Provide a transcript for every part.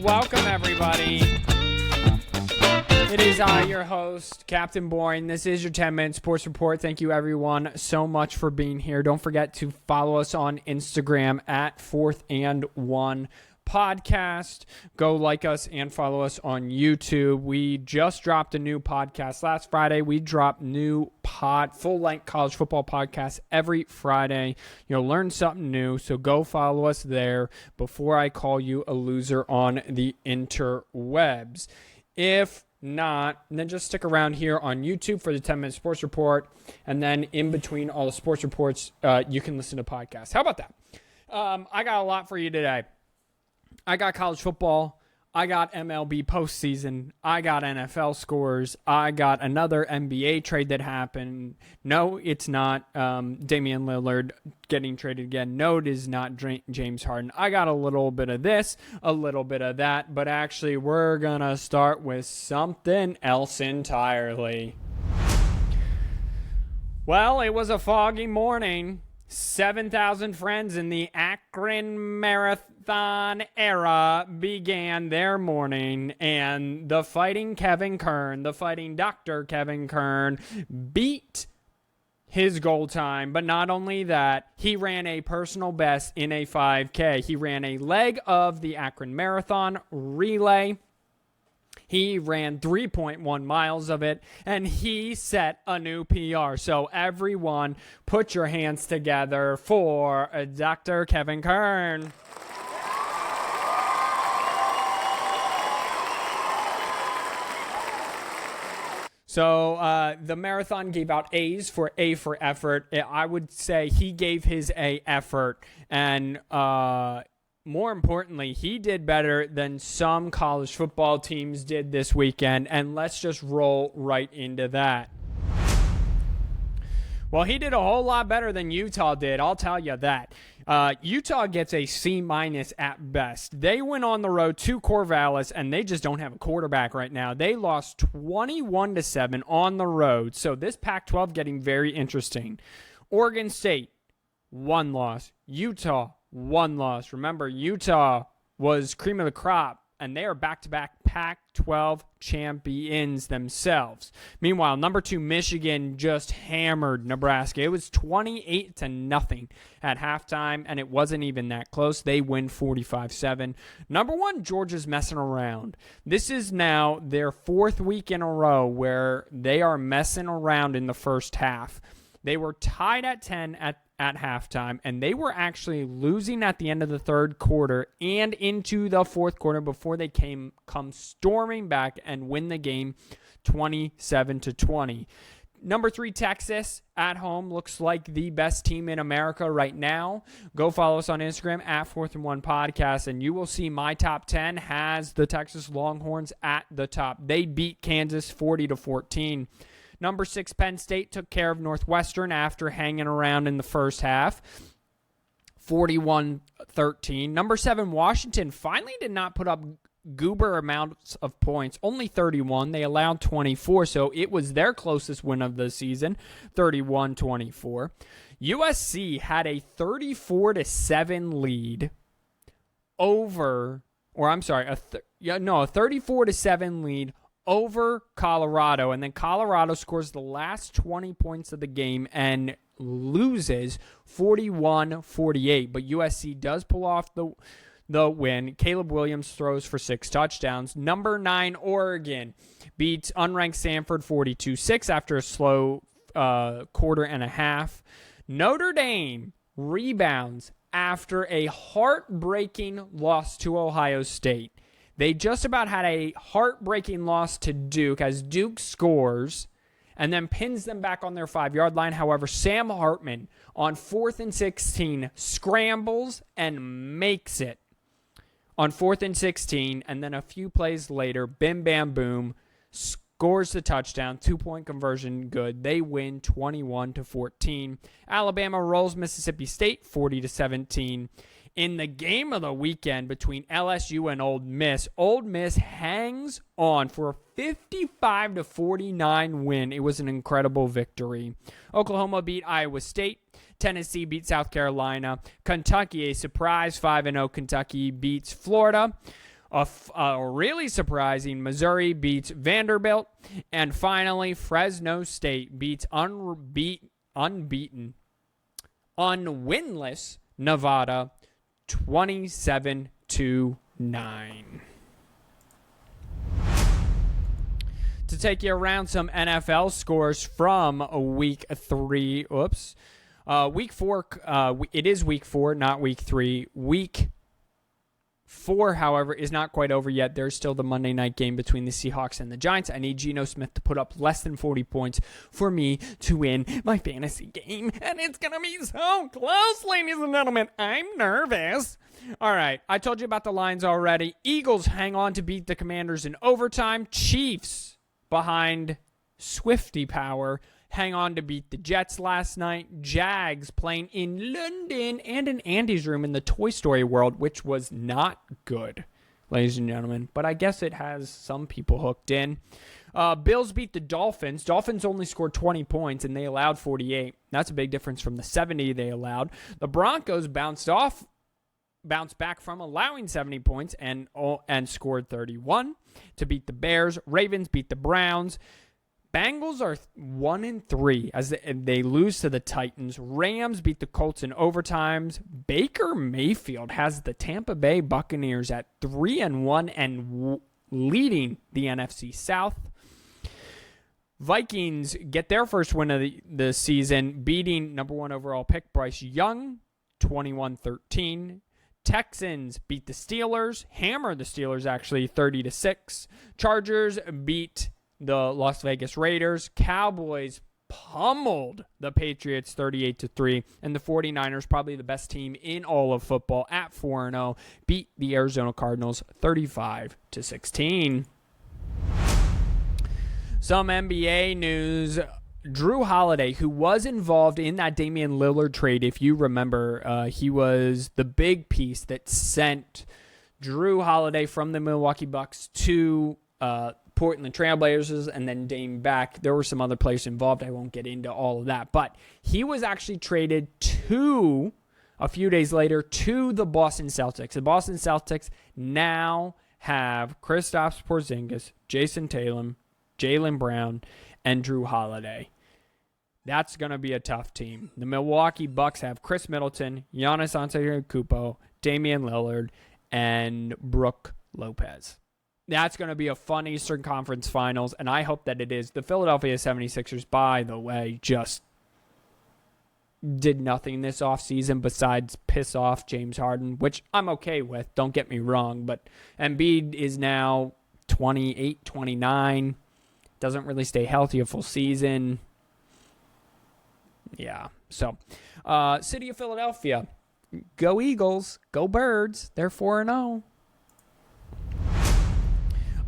Welcome, everybody. It is I, your host, Captain Boring. This is your 10-minute sports report. Thank you, everyone, so much for being here. Don't forget to follow us on Instagram at 4th and 1 podcast. Go like us and follow us on YouTube. We just dropped a new podcast last Friday. We drop new full-length college football podcasts every Friday. You'll learn something new, so go follow us there before I call you a loser on the interwebs. If not, then just stick around here on YouTube for the 10-minute sports report, and then in between all the sports reports, you can listen to podcasts. How about that? I got a lot for you today. I got college football, I got MLB postseason, I got NFL scores, I got another NBA trade that happened. No, it's not Damian Lillard getting traded again. No, it is not James Harden. I got a little bit of this, a little bit of that, but actually we're going to start with something else entirely. Well, it was a foggy morning. 7,000 friends in the Akron Marathon era began their morning, and the fighting Kevin Kern, the fighting Dr. Kevin Kern, beat his goal time. But not only that, he ran a personal best in a 5K. He ran a leg of the Akron Marathon relay. He ran 3.1 miles of it, and he set a new PR. So everyone, put your hands together for Dr. Kevin Kern. So the marathon gave out A's for A for effort. I would say he gave his A effort, and more importantly, he did better than some college football teams did this weekend, and let's just roll right into that. Well, he did a whole lot better than Utah did, I'll tell you that. Utah gets a C- at best. They went on the road to Corvallis, and they just don't have a quarterback right now. They lost 21-7 on the road, so this Pac-12 getting very interesting. Oregon State, 1 loss. Utah, 1 loss. Remember, Utah was cream of the crop, and they are back-to-back Pac-12 champions themselves. Meanwhile, number 2 Michigan just hammered Nebraska. It was 28-0 at halftime, and it wasn't even that close. They win 45-7. Number 1 Georgia's messing around. This is now their 4th week in a row where they are messing around in the first half. They were tied at 10 at halftime, and they were actually losing at the end of the third quarter and into the fourth quarter before they come storming back and win the game 27-20. Number 3, Texas at home looks like the best team in America right now. Go follow us on Instagram at 4th and 1 podcast, and you will see my top 10 has the Texas Longhorns at the top. They beat Kansas 40-14. Number 6, Penn State took care of Northwestern after hanging around in the first half, 41-13. Number 7, Washington finally did not put up goober amounts of points, only 31. They allowed 24, so it was their closest win of the season, 31-24. USC had a 34-7 lead over, or I'm sorry, a 34-7 lead over Colorado, and then Colorado scores the last 20 points of the game and loses 41-48. But USC does pull off the win. Caleb Williams throws for 6 touchdowns. Number 9 Oregon beats unranked Stanford 42-6 after a slow quarter and a half. Notre Dame rebounds after a heartbreaking loss to Ohio State. They just about had a heartbreaking loss to Duke as Duke scores and then pins them back on their 5-yard line. However, Sam Hartman on 4th and 16 scrambles and makes it on 4th and 16, and then a few plays later, bim, bam, boom, scores the touchdown, 2-point conversion, good. They win 21-14. Alabama rolls Mississippi State 40-17. In the game of the weekend between LSU and Ole Miss hangs on for a 55-49 win. It was an incredible victory. Oklahoma beat Iowa State. Tennessee beat South Carolina. Kentucky, a surprise 5-0 Kentucky, beats Florida. Really surprising, Missouri beats Vanderbilt. And finally, Fresno State beats unwinless Nevada 27-9. To take you around some NFL scores from week 3. Week 4. It is week 4, not week 3. Week 4, however, is not quite over yet. There's still the Monday night game between the Seahawks and the Giants. I need Geno Smith to put up less than 40 points for me to win my fantasy game. And it's going to be so close, ladies and gentlemen. I'm nervous. All right, I told you about the lines already. Eagles hang on to beat the Commanders in overtime. Chiefs, behind Swifty power, hang on to beat the Jets last night. Jags playing in London and in Andy's room in the Toy Story world, which was not good, ladies and gentlemen. But I guess it has some people hooked in. Bills beat the Dolphins. Dolphins only scored 20 points, and they allowed 48. That's a big difference from the 70 they allowed. The Broncos bounced back from allowing 70 points and scored 31 to beat the Bears. Ravens beat the Browns. Bengals are 1-3 as they lose to the Titans. Rams beat the Colts in overtimes. Baker Mayfield has the Tampa Bay Buccaneers at 3-1 and leading the NFC South. Vikings get their first win of the season, beating number 1 overall pick Bryce Young 21-13. Texans beat the Steelers, hammer the Steelers actually 30-6. Chargers beat the Las Vegas Raiders. Cowboys pummeled the Patriots 38-3. And the 49ers, probably the best team in all of football at 4-0, beat the Arizona Cardinals 35-16. Some NBA news. Drew Holiday, who was involved in that Damian Lillard trade, if you remember, he was the big piece that sent Drew Holiday from the Milwaukee Bucks to Portland Trailblazers and then Dame back. There were some other players involved. I won't get into all of that. But he was actually traded a few days later, to the Boston Celtics. The Boston Celtics now have Kristaps Porzingis, Jason Tatum, Jaylen Brown, and Drew Holiday. That's going to be a tough team. The Milwaukee Bucks have Chris Middleton, Giannis Antetokounmpo, Damian Lillard, and Brook Lopez. That's going to be a fun Eastern Conference Finals, and I hope that it is. The Philadelphia 76ers, by the way, just did nothing this offseason besides piss off James Harden, which I'm okay with, don't get me wrong, but Embiid is now 28, 29, doesn't really stay healthy a full season. Yeah, so City of Philadelphia, go Eagles, go Birds, they're 4-0.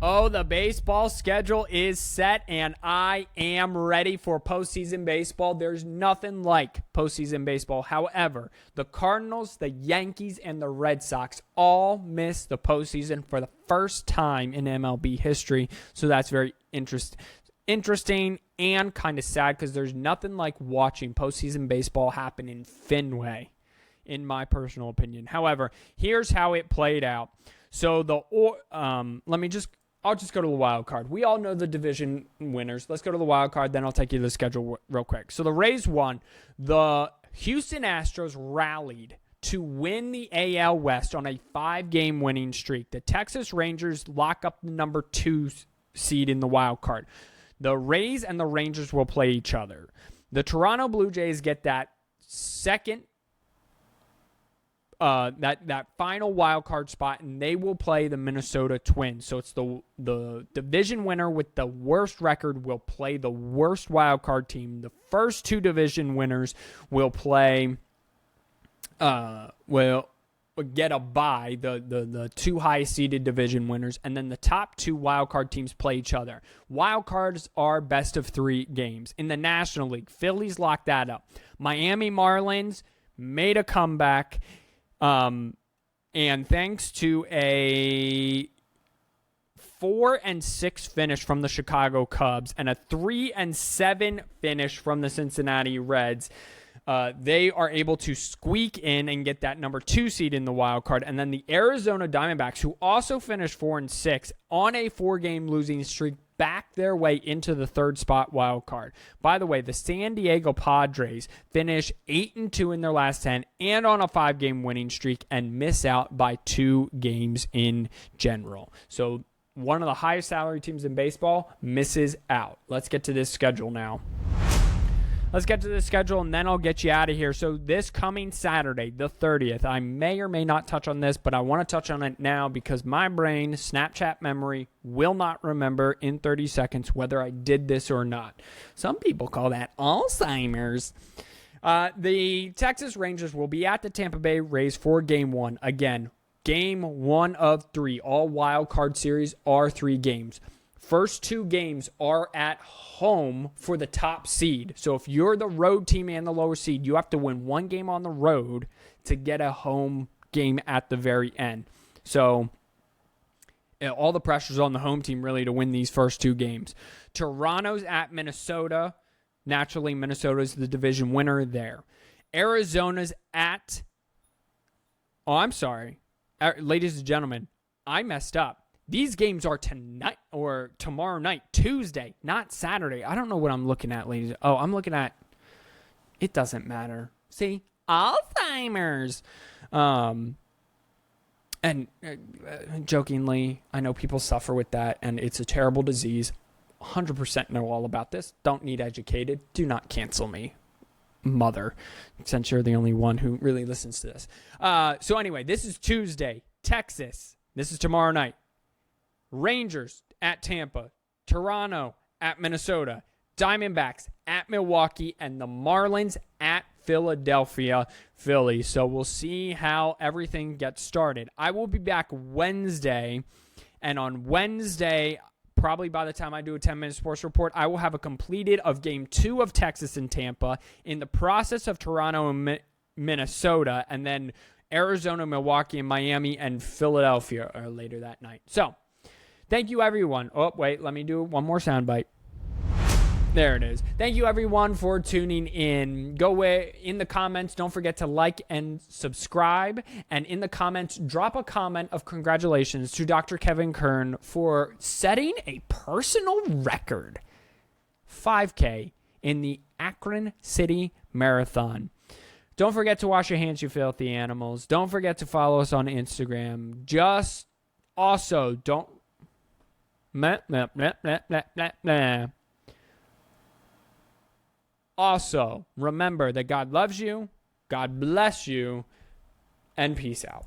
Oh, the baseball schedule is set, and I am ready for postseason baseball. There's nothing like postseason baseball. However, the Cardinals, the Yankees, and the Red Sox all missed the postseason for the first time in MLB history, so that's very interesting and kind of sad because there's nothing like watching postseason baseball happen in Fenway, in my personal opinion. However, here's how it played out. So I'll just go to the wild card. We all know the division winners. Let's go to the wild card, then I'll take you to the schedule real quick. So the Rays won. The Houston Astros rallied to win the AL West on a 5-game winning streak. The Texas Rangers lock up the number 2 seed in the wild card. The Rays and the Rangers will play each other. The Toronto Blue Jays get that second that final wild card spot, and they will play the Minnesota Twins. So it's the division winner with the worst record will play the worst wild card team. The first 2 division winners will play will get a bye, the 2 highest seeded division winners, and then the top 2 wild card teams play each other. Wild cards are best of 3 games. In the National League, Phillies locked that up. Miami Marlins made a comeback. And thanks to a 4-6 finish from the Chicago Cubs and a 3-7 finish from the Cincinnati Reds, they are able to squeak in and get that number 2 seed in the wild card. And then the Arizona Diamondbacks, who also finished 4-6 on a 4-game losing streak, back their way into the 3rd spot wild card. By the way, the San Diego Padres finish 8-2 in their last 10 and on a 5-game winning streak and miss out by 2 games in general. So one of the highest salary teams in baseball misses out. Let's get to this schedule now. Let's get to the schedule, and then I'll get you out of here. So this coming Saturday, the 30th, I may or may not touch on this, but I want to touch on it now because my brain, Snapchat memory, will not remember in 30 seconds whether I did this or not. Some people call that Alzheimer's. The Texas Rangers will be at the Tampa Bay Rays for Game 1. Again, Game 1 of 3. All wild card series are 3 games. First 2 games are at home for the top seed. So if you're the road team and the lower seed, you have to win 1 game on the road to get a home game at the very end. So all the pressure's on the home team really to win these first 2 games. Toronto's at Minnesota. Naturally, Minnesota's the division winner there. Arizona's at... Oh, I'm sorry. Ladies and gentlemen, I messed up. These games are tonight or tomorrow night, Tuesday, not Saturday. I don't know what I'm looking at, ladies. Oh, I'm looking at... It doesn't matter. See? Alzheimer's. And jokingly, I know people suffer with that, and it's a terrible disease. 100% know all about this. Don't need educated. Do not cancel me, mother, since you're the only one who really listens to this. So anyway, this is Tuesday. Texas. This is tomorrow night. Rangers at Tampa, Toronto at Minnesota, Diamondbacks at Milwaukee, and the Marlins at Philadelphia, Philly. So we'll see how everything gets started. I will be back Wednesday, and on Wednesday, probably by the time I do a 10-minute sports report, I will have a completed of Game 2 of Texas and Tampa, in the process of Toronto and Minnesota, and then Arizona, Milwaukee, and Miami, and Philadelphia are later that night. So thank you, everyone. Oh, wait, let me do one more soundbite. There it is. Thank you, everyone, for tuning in. Go away in the comments. Don't forget to like and subscribe. And in the comments, drop a comment of congratulations to Dr. Kevin Kern for setting a personal record, 5K, in the Akron City Marathon. Don't forget to wash your hands, you filthy animals. Don't forget to follow us on Instagram. Just also don't... Also, remember that God loves you, God bless you, and peace out.